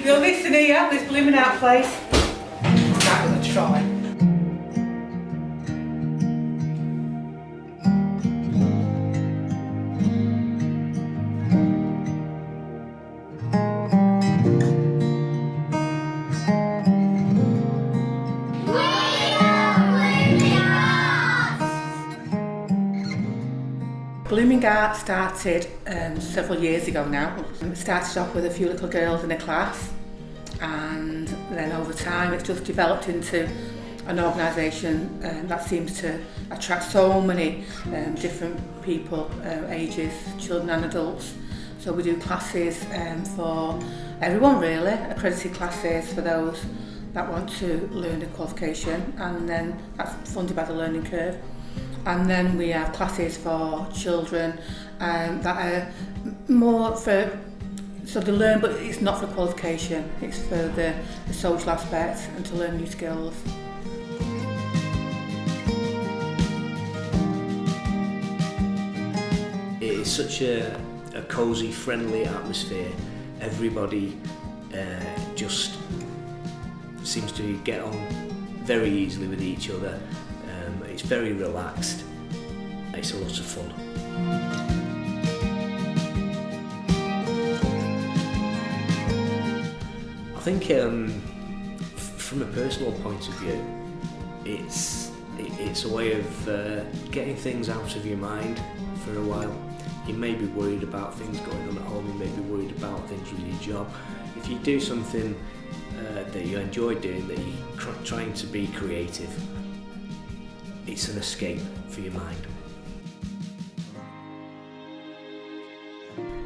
You'll listen here, this blooming out place. I'm not going to try. Blooming Art started several years ago now. It started off with a few little girls in a class, and then over time it's just developed into an organisation that seems to attract so many different people, ages, children and adults. So we do classes for everyone really, accredited classes for those that want to learn a qualification, and then that's funded by the Learning Curve. And then we have classes for children that are more for, so they learn, but it's not for qualification, it's for the social aspect and to learn new skills. It is such a cosy, friendly atmosphere. Everybody just seems to get on very easily with each other. It's very relaxed. It's a lot of fun. I think from a personal point of view, it's a way of getting things out of your mind for a while. You may be worried about things going on at home, you may be worried about things with your job. If you do something that you enjoy doing, that you're trying to be creative, it's an escape for your mind.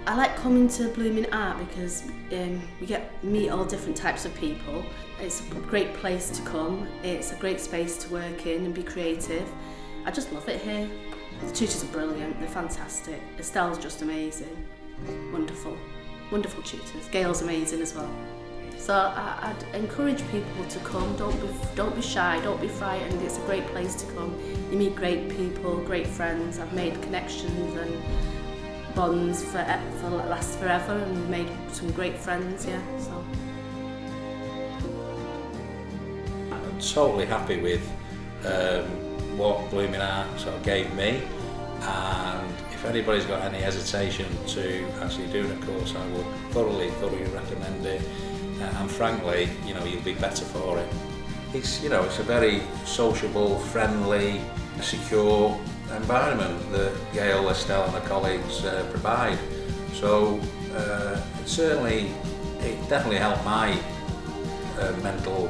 I like coming to Blooming Art because we get meet all different types of people. It's a great place to come. It's a great space to work in and be creative. I just love it here. The tutors are brilliant, they're fantastic. Estelle's just amazing. Wonderful. Wonderful tutors. Gail's amazing as well. So I'd encourage people to come. Don't be shy, don't be frightened. It's a great place to come. You meet great people, great friends. I've made connections and bonds for last forever, and made some great friends. Yeah. So I'm totally happy with what Blooming Art sort of gave me, and if anybody's got any hesitation to actually doing a course, I would thoroughly recommend it. And frankly, you'll be better for it. It's a very sociable, friendly, secure environment that Gail, Estelle and her colleagues provide. So it definitely helped my mental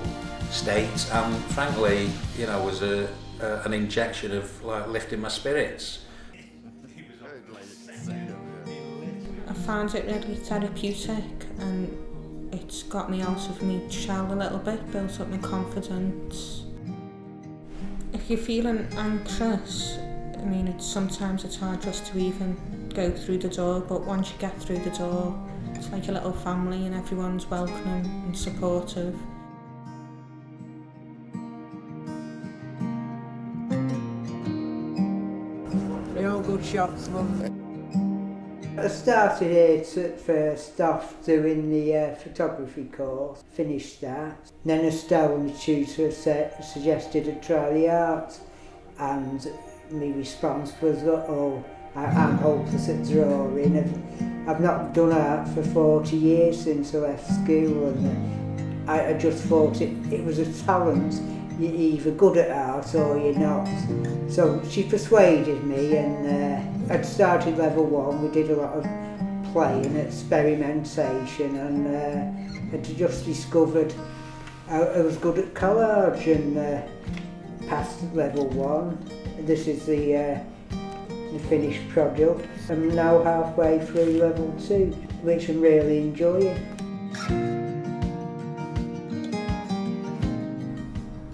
state, and frankly, was an injection of lifting my spirits. I found it really therapeutic, and it's got me out of my shell a little bit, built up my confidence. If you're feeling anxious, sometimes it's hard just to even go through the door, but once you get through the door, it's like a little family and everyone's welcoming and supportive. They're all good shots, Mum. I started here at first off doing the photography course, finished that. Then Estelle and the tutor suggested I try the art, and my response was, I'm hopeless at drawing. I've not done art for 40 years since I left school, and I just thought it was a talent. You're either good at art or you're not. So she persuaded me, and I'd started level 1. We did a lot of playing, experimentation, and I'd just discovered I was good at collage, and passed level 1. This is the finished product. I'm now halfway through level 2, which I'm really enjoying.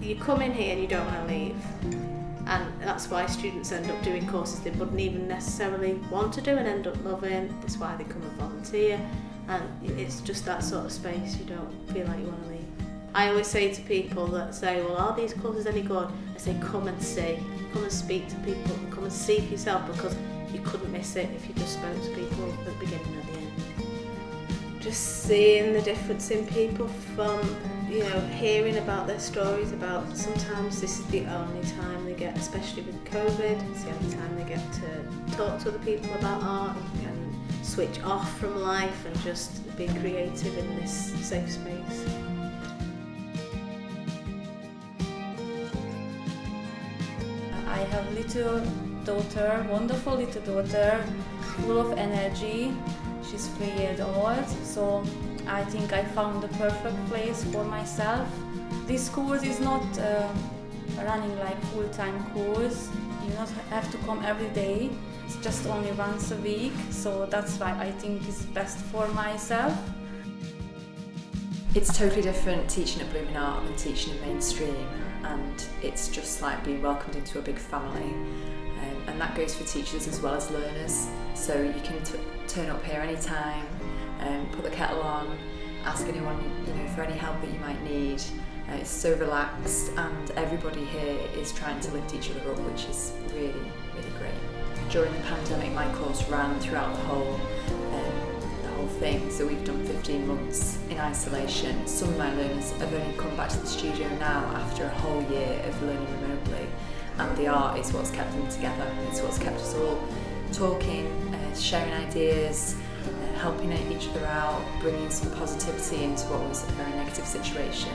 You come in here and you don't want to leave, and that's why students end up doing courses they wouldn't even necessarily want to do and end up loving. That's why they come and volunteer, and it's just that sort of space. You don't feel like you want to leave. I always say to people that say, well, are these courses any good? I say, come and see, come and speak to people, come and see for yourself, because you couldn't miss it if you just spoke to people at the beginning and at the end. just seeing the difference in people from, you know, hearing about their stories about sometimes this is the only time they get, especially with COVID, it's the only time they get to talk to other people about art and switch off from life and just be creative in this safe space. I have little daughter, wonderful little daughter, full of energy. She's 3 years old, so I think I found the perfect place for myself. This course is not running like full-time course. You don't have to come every day. It's just only once a week, so that's why I think it's best for myself. It's totally different teaching at Blooming Art than teaching in mainstream, and it's just like being welcomed into a big family. And that goes for teachers as well as learners, so you can turn up here anytime, put the kettle on, ask anyone for any help that you might need. It's so relaxed, and everybody here is trying to lift each other up, which is really, really great. During the pandemic, my course ran throughout the whole thing, so we've done 15 months in isolation. Some of my learners have only come back to the studio now after a whole year of learning remotely, and the art is what's kept them together. It's what's kept us all talking, sharing ideas, helping each other out, bringing some positivity into what was a very negative situation.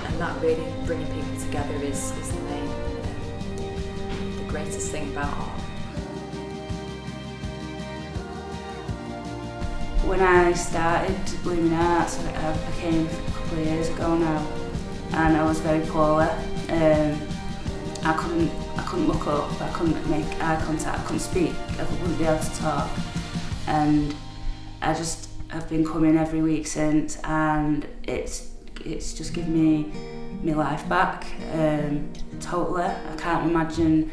And that really bringing people together is the greatest thing about art. When I started Blooming Arts, I came a couple of years ago now, and I was very poorly. I couldn't look up, I couldn't make eye contact, I couldn't speak, I wouldn't be able to talk, and I've been coming every week since, and it's just given me my life back, totally. I can't imagine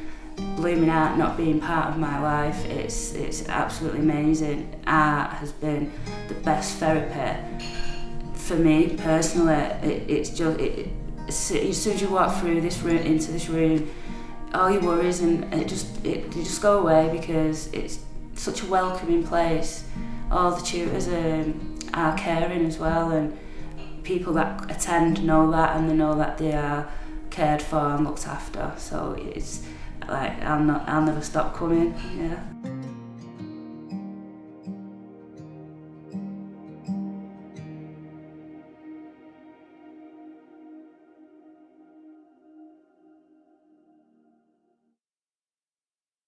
Blooming Art not being part of my life. It's absolutely amazing. Art has been the best therapy for me personally. As soon as you walk through this room, into this room, all your worries and they just go away, because it's such a welcoming place. All the tutors are caring as well, and people that attend know that, and they know that they are cared for and looked after. So it's like I'll never stop coming. Yeah.